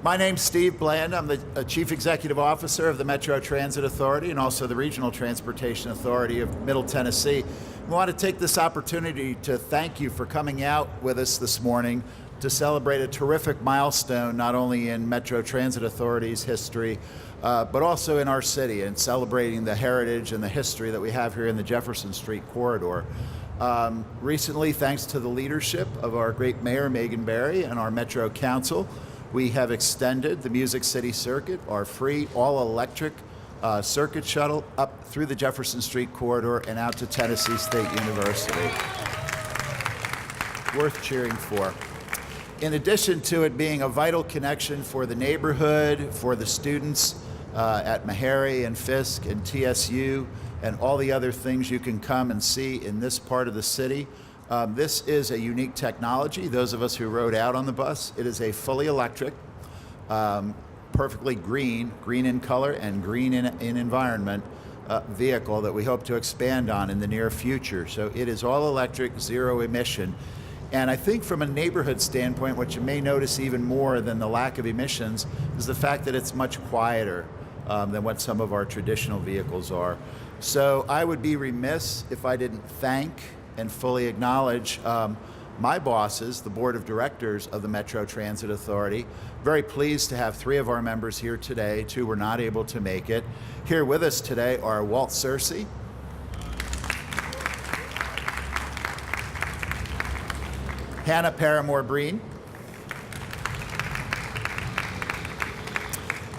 My name's Steve Bland. I'm the Chief Executive Officer of the Metro Transit Authority and also the Regional Transportation Authority of Middle Tennessee. We want to take this opportunity to thank you for coming out with us this morning to celebrate a terrific milestone, not only in Metro Transit Authority's history, but also in our city, and celebrating the heritage and the history that we have here in the Jefferson Street corridor. Recently, thanks to the leadership of our great Mayor, Megan Barry, and our Metro Council, we have extended the Music City Circuit, our free all-electric circuit shuttle, up through the Jefferson Street corridor and out to Tennessee State University. Worth cheering for. In addition to it being a vital connection for the neighborhood, for the students at Meharry and Fisk and TSU, and all the other things you can come and see in this part of the city, this is a unique technology. Those of us who rode out on the bus, it is a fully electric, perfectly green in color and green in environment vehicle that we hope to expand on in the near future. So it is all electric, zero emission. And I think from a neighborhood standpoint, what you may notice even more than the lack of emissions is the fact that it's much quieter than what some of our traditional vehicles are. So I would be remiss if I didn't thank and fully acknowledge my bosses, the board of directors of the Metro Transit Authority. Very pleased to have 3 of our members here today. 2 were not able to make it. Here with us today are Walt Searcy, Hannah Paramore-Breen,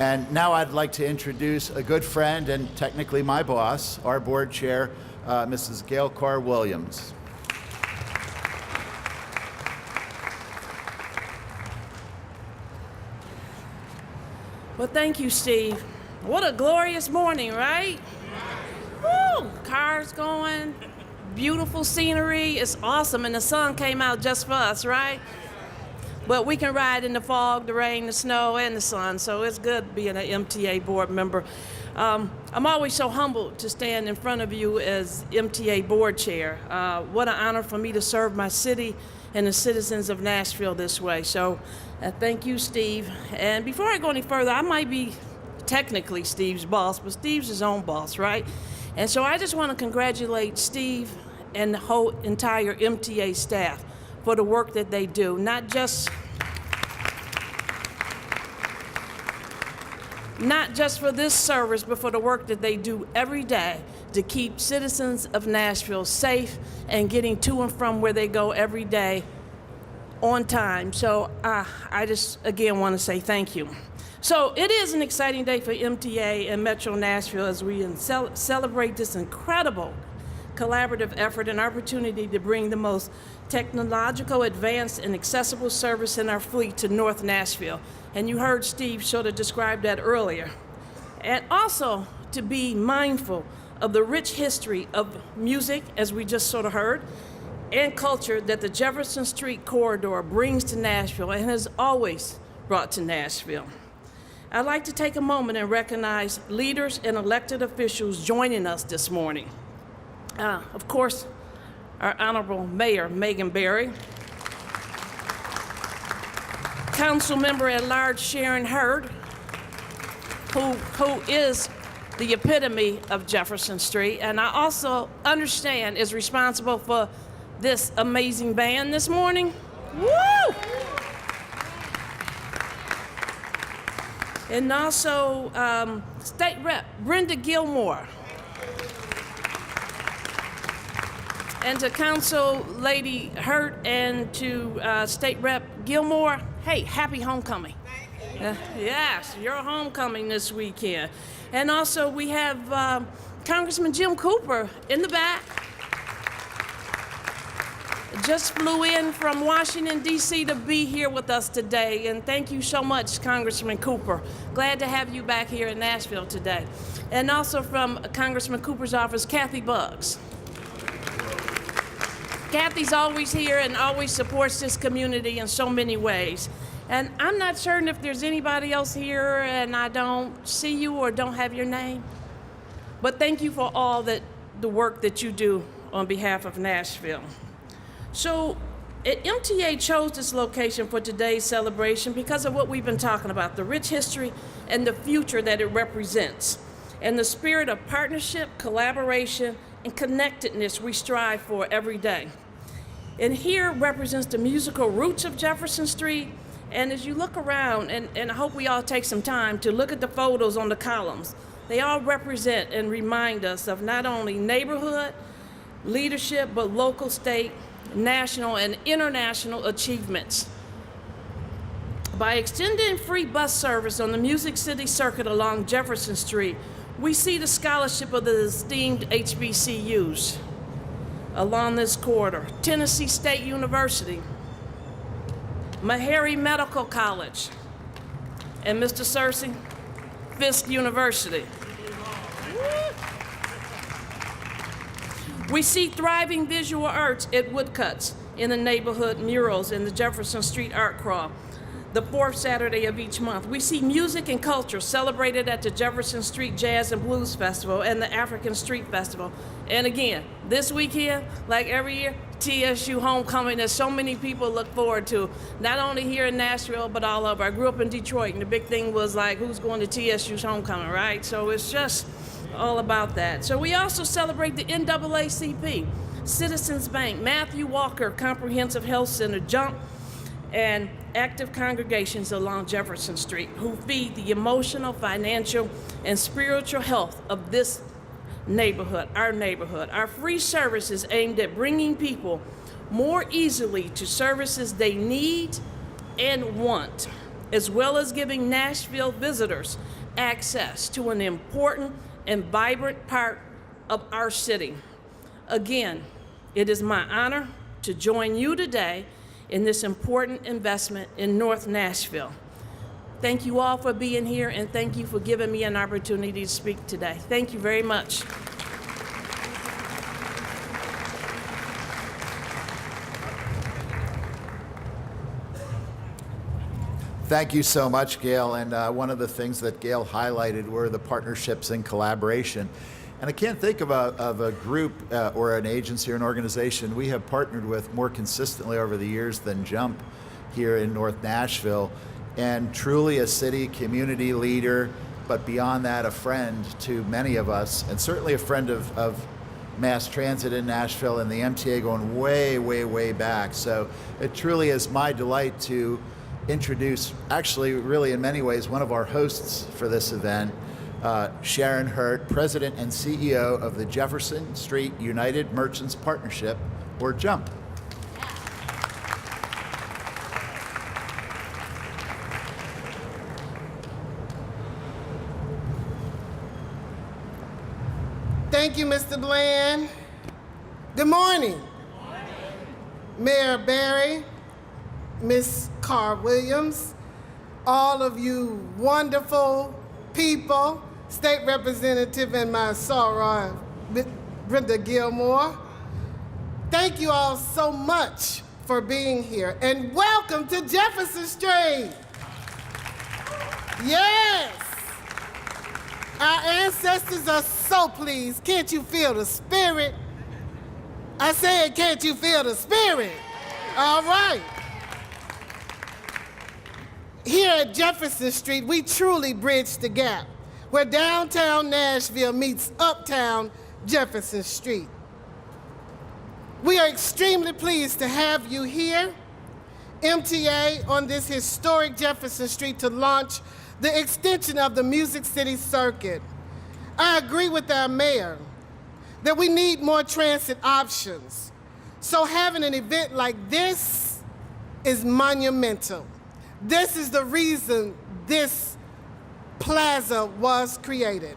and now I'd like to introduce a good friend and technically my boss, our board chair, Mrs. Gail Carr-Williams. Well, thank you, Steve. What a glorious morning, right? Woo! Cars going, beautiful scenery. It's awesome, and the sun came out just for us, right? But we can ride in the fog, the rain, the snow, and the sun, so it's good being an MTA board member. I'm always so humbled to stand in front of you as MTA board chair. What an honor for me to serve my city and the citizens of Nashville this way. So thank you, Steve. And before I go any further, I might be technically Steve's boss, but Steve's his own boss, right? And so I just want to congratulate Steve and the whole entire MTA staff for the work that they do, not just for this service, but for the work that they do every day to keep citizens of Nashville safe and getting to and from where they go every day on time. So I just, again, want to say thank you. So it is an exciting day for MTA and Metro Nashville as we celebrate this incredible collaborative effort and opportunity to bring the most technological, advanced, and accessible service in our fleet to North Nashville. And you heard Steve sort of describe that earlier. And also to be mindful of the rich history of music, as we just sort of heard, and culture that the Jefferson Street corridor brings to Nashville and has always brought to Nashville. I'd like to take a moment and recognize leaders and elected officials joining us this morning. Of course, our Honorable Mayor, Megan Barry, Council Member at Large Sharon Hurd, who is the epitome of Jefferson Street, and I also understand is responsible for this amazing band this morning. Woo! And also State Rep Brenda Gilmore. And to Council Lady Hurt and to State Rep Gilmore, hey, happy homecoming. Yes, your homecoming this weekend. And also we have Congressman Jim Cooper in the back. Just flew in from Washington, D.C. to be here with us today. And thank you so much, Congressman Cooper. Glad to have you back here in Nashville today. And also from Congressman Cooper's office, Kathy Buggs. Kathy's always here and always supports this community in so many ways. And I'm not certain if there's anybody else here and I don't see you or don't have your name. But thank you for all the work that you do on behalf of Nashville. So MTA chose this location for today's celebration because of what we've been talking about, the rich history and the future that it represents, and the spirit of partnership, collaboration, and connectedness we strive for every day. And here represents the musical roots of Jefferson Street. And as you look around, and I hope we all take some time to look at the photos on the columns, they all represent and remind us of not only neighborhood leadership, but local, state, national, and international achievements. By extending free bus service on the Music City Circuit along Jefferson Street, we see the scholarship of the esteemed HBCUs along this corridor: Tennessee State University, Meharry Medical College, and Mr. Searcy, Fisk University. We see thriving visual arts at Woodcuts in the neighborhood murals in the Jefferson Street Art Crawl, the fourth Saturday of each month. We see music and culture celebrated at the Jefferson Street Jazz and Blues Festival and the African Street Festival. And again, this weekend, like every year, TSU Homecoming that so many people look forward to, not only here in Nashville, but all over. I grew up in Detroit, and the big thing was like, who's going to TSU's Homecoming, right? So it's just all about that. So we also celebrate the NAACP, Citizens Bank, Matthew Walker Comprehensive Health Center, Jump, and active congregations along Jefferson Street who feed the emotional, financial, and spiritual health of this neighborhood, our neighborhood. Our free service is aimed at bringing people more easily to services they need and want, as well as giving Nashville visitors access to an important and vibrant part of our city. Again, it is my honor to join you today in this important investment in North Nashville. Thank you all for being here, and thank you for giving me an opportunity to speak today. Thank you very much. Thank you so much, Gail. And one of the things that Gail highlighted were the partnerships and collaboration. And I can't think of a group or an agency or an organization we have partnered with more consistently over the years than Jump here in North Nashville. And truly a city community leader, but beyond that, a friend to many of us, and certainly a friend of mass transit in Nashville and the MTA going way, way, way back. So it truly is my delight to introduce, actually, really in many ways, one of our hosts for this event, Sharon, President and CEO of the Jefferson Street United Merchants Partnership, or JUMP. Thank you, Mr. Bland. Good morning. Mayor Barry, Ms. Carr Williams, all of you wonderful people, State Representative and my soror, Brenda Gilmore. Thank you all so much for being here, and welcome to Jefferson Street. Yes. Our ancestors are so pleased. Can't you feel the spirit? I said, can't you feel the spirit? All right. Here at Jefferson Street, we truly bridge the gap where downtown Nashville meets uptown Jefferson Street. We are extremely pleased to have you here, MTA, on this historic Jefferson Street to launch the extension of the Music City Circuit. I agree with our mayor that we need more transit options. So having an event like this is monumental. This is the reason this plaza was created.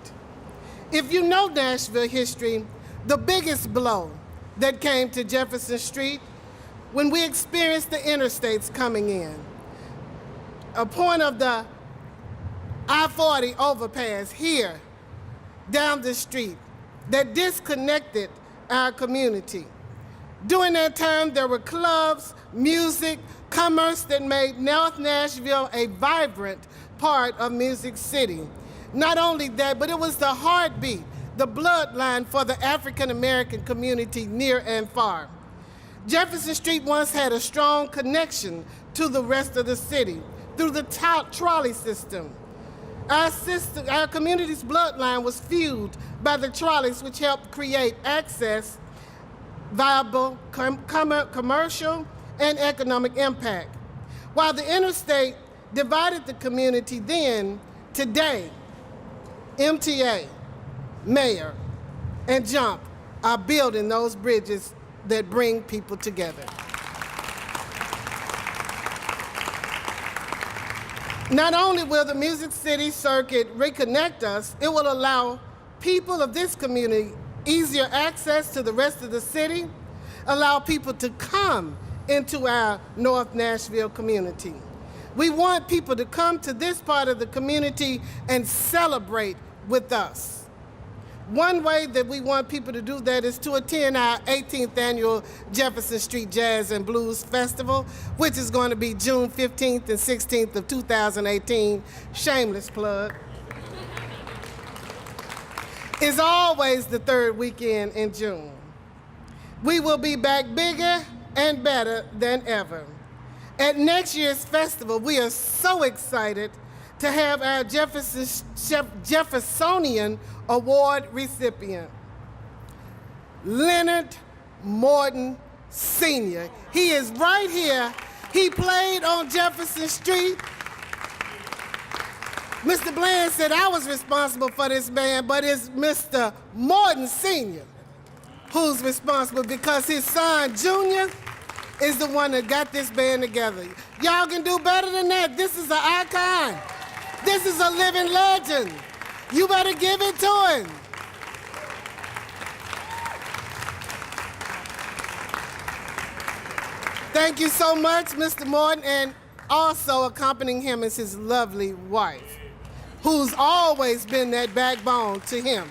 If you know Nashville history, the biggest blow that came to Jefferson Street when we experienced the interstates coming in, a point of the I-40 overpass here down the street that disconnected our community. During that time, there were clubs, music, commerce that made North Nashville a vibrant part of Music City. Not only that, but it was the heartbeat, the bloodline for the African American community near and far. Jefferson Street once had a strong connection to the rest of the city through the trolley system. Our community's bloodline was fueled by the trolleys, which helped create access, viable commercial and economic impact. While the interstate divided the community then, today, MTA, Mayor, and Jump are building those bridges that bring people together. Not only will the Music City Circuit reconnect us, it will allow people of this community easier access to the rest of the city, allow people to come into our North Nashville community. We want people to come to this part of the community and celebrate with us. One way that we want people to do that is to attend our 18th annual Jefferson Street Jazz and Blues Festival, which is going to be June 15th and 16th of 2018. Shameless plug. It's always the third weekend in June. We will be back bigger and better than ever. At next year's festival, we are so excited to have our Jeffersonian Award recipient, Leonard Morton Sr. He is right here. He played on Jefferson Street. Mr. Bland said I was responsible for this band, but it's Mr. Morton Sr. who's responsible because his son, Junior, is the one that got this band together. Y'all can do better than that. This is an icon. This is a living legend. You better give it to him. Thank you so much, Mr. Morton, and also accompanying him is his lovely wife, who's always been that backbone to him.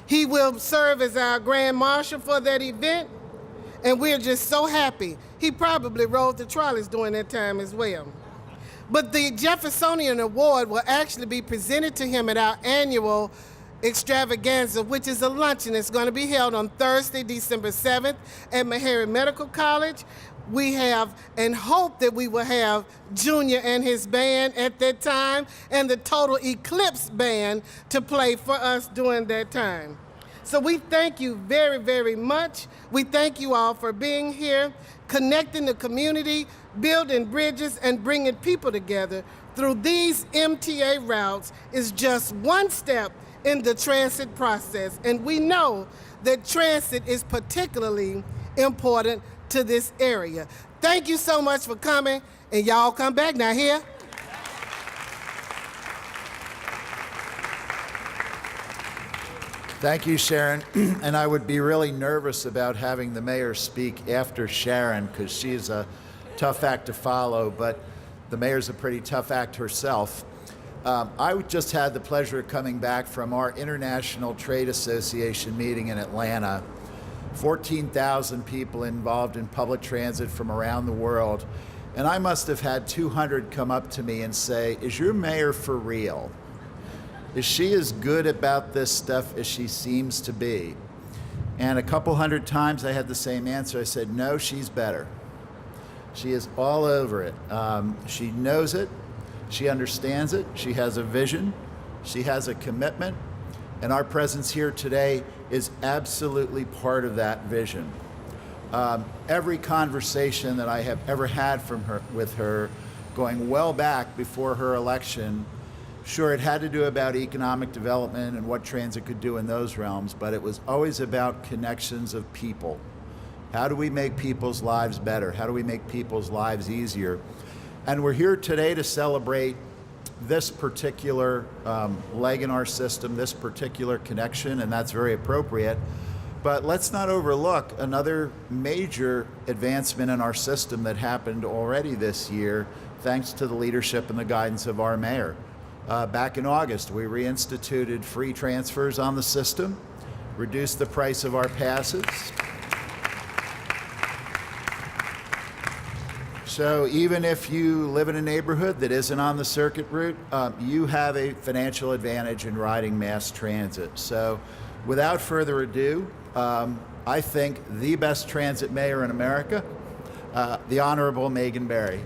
He will serve as our grand marshal for that event, and we're just so happy. He probably rode the trolleys during that time as well. But the Jeffersonian Award will actually be presented to him at our annual extravaganza, which is a luncheon that's going to be held on Thursday, December 7th at Meharry Medical College. We have and hope that we will have Junior and his band at that time and the Total Eclipse Band to play for us during that time. So we thank you very, very much. We thank you all for being here, connecting the community, building bridges, and bringing people together through these MTA routes is just one step in the transit process. And we know that transit is particularly important to this area. Thank you so much for coming, and y'all come back now here. Thank you, Sharon. And I would be really nervous about having the mayor speak after Sharon because she's a tough act to follow, but the mayor's a pretty tough act herself. I just had the pleasure of coming back from our International Trade Association meeting in Atlanta. 14,000 people involved in public transit from around the world. And I must have had 200 come up to me and say, "Is your mayor for real? Is she as good about this stuff as she seems to be?" And a couple hundred times I had the same answer. I said, "No, she's better. She is all over it. She knows it. She understands it. She has a vision. She has a commitment. And our presence here today is absolutely part of that vision." Every conversation that I have ever had with her, going well back before her election, sure, it had to do about economic development and what transit could do in those realms, but it was always about connections of people. How do we make people's lives better? How do we make people's lives easier? And we're here today to celebrate this particular leg in our system, this particular connection, and that's very appropriate. But let's not overlook another major advancement in our system that happened already this year, thanks to the leadership and the guidance of our mayor. Back in August, we reinstituted free transfers on the system, reduced the price of our passes. So even if you live in a neighborhood that isn't on the circuit route, you have a financial advantage in riding mass transit. So without further ado, I think, the best transit mayor in America, the Honorable Megan Barry.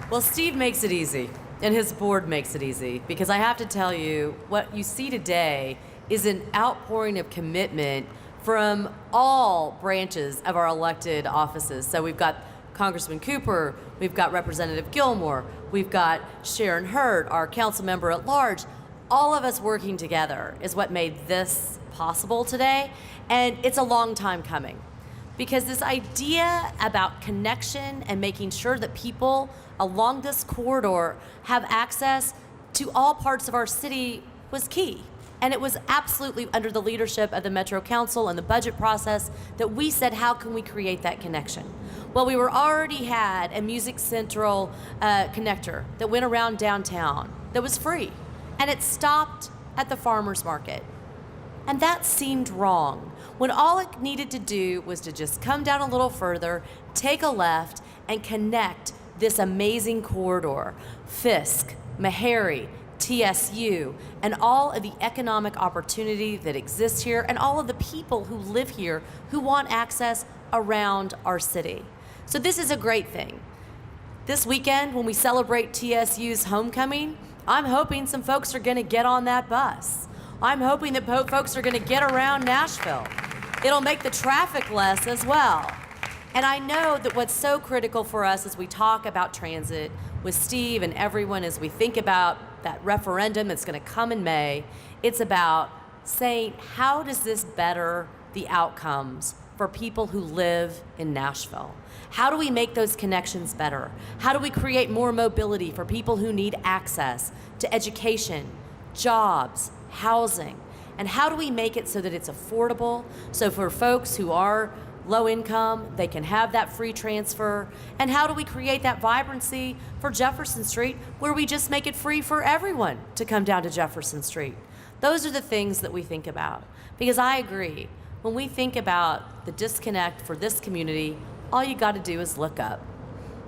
Well, Steve makes it easy, and his board makes it easy, because I have to tell you, what you see today is an outpouring of commitment from all branches of our elected offices. So we've got Congressman Cooper, we've got Representative Gilmore, we've got Sharon Hurt, our council member at large. All of us working together is what made this possible today, and it's a long time coming. Because this idea about connection and making sure that people along this corridor have access to all parts of our city was key. And it was absolutely under the leadership of the Metro Council and the budget process that we said, how can we create that connection? Well, we were already had a Music Central connector that went around downtown that was free. And it stopped at the farmer's market. And that seemed wrong, when all it needed to do was to just come down a little further, take a left, and connect this amazing corridor, Fisk, Meharry, TSU, and all of the economic opportunity that exists here, and all of the people who live here who want access around our city. So this is a great thing. This weekend, when we celebrate TSU's homecoming, I'm hoping some folks are gonna get on that bus. I'm hoping that folks are gonna get around Nashville. It'll make the traffic less as well. And I know that what's so critical for us as we talk about transit with Steve and everyone, as we think about that referendum that's gonna come in May, it's about saying, how does this better the outcomes for people who live in Nashville? How do we make those connections better? How do we create more mobility for people who need access to education, jobs, housing? And how do we make it so that it's affordable? So for folks who are low income, they can have that free transfer. And how do we create that vibrancy for Jefferson Street, where we just make it free for everyone to come down to Jefferson Street? Those are the things that we think about. Because I agree, when we think about the disconnect for this community, all you got to do is look up.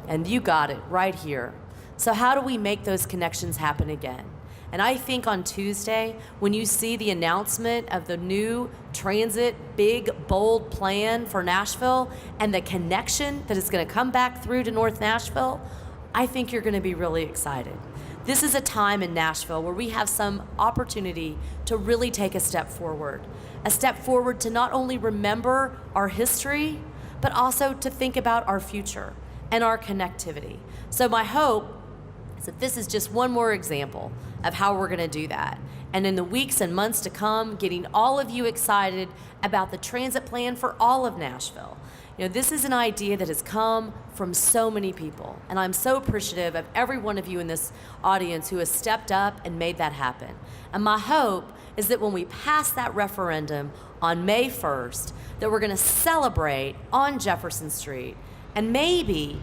And you got it right here. So how do we make those connections happen again? And I think on Tuesday, when you see the announcement of the new transit, big, bold plan for Nashville and the connection that is going to come back through to North Nashville, I think you're going to be really excited. This is a time in Nashville where we have some opportunity to really take a step forward to not only remember our history, but also to think about our future and our connectivity. So my hope is that this is just one more example of how we're gonna do that. And in the weeks and months to come, getting all of you excited about the transit plan for all of Nashville. You know, this is an idea that has come from so many people, and I'm so appreciative of every one of you in this audience who has stepped up and made that happen. And my hope is that when we pass that referendum on May 1st, that we're gonna celebrate on Jefferson Street, and maybe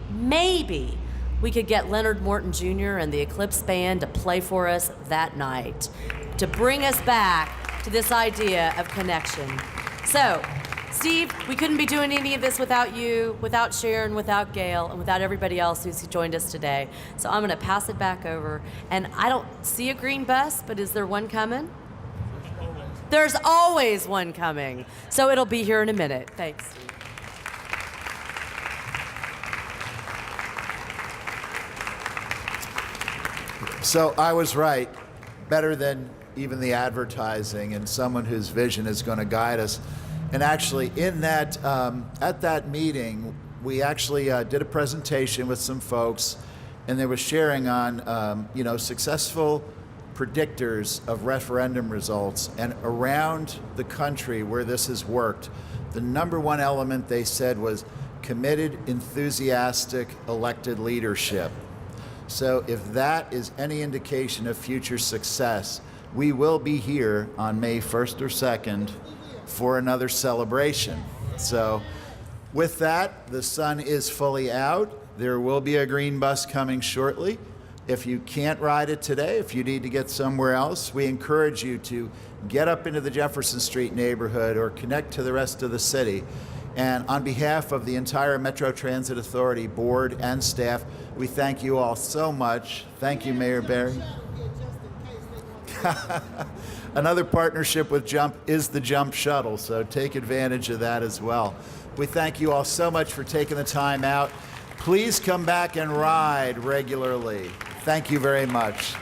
we could get Leonard Morton Jr. and the Eclipse Band to play for us that night, to bring us back to this idea of connection. So, Steve, we couldn't be doing any of this without you, without Sharon, without Gail, and without everybody else who's joined us today. So I'm gonna pass it back over. And I don't see a green bus, but is there one coming? There's always one coming. So it'll be here in a minute. Thanks, Steve. So I was right, better than even the advertising, and someone whose vision is going to guide us. And actually, in that at that meeting, we actually did a presentation with some folks, and they were sharing on successful predictors of referendum results. And around the country where this has worked, the number one element they said was committed, enthusiastic elected leadership. So if that is any indication of future success, we will be here on May 1st or 2nd for another celebration. So with that, the sun is fully out. There will be a green bus coming shortly. If you can't ride it today, if you need to get somewhere else, we encourage you to get up into the Jefferson Street neighborhood or connect to the rest of the city. And on behalf of the entire Metro Transit Authority board and staff, we thank you all so much. Thank you, Mayor Barry. Another partnership with Jump is the Jump Shuttle, so take advantage of that as well. We thank you all so much for taking the time out. Please come back and ride regularly. Thank you very much.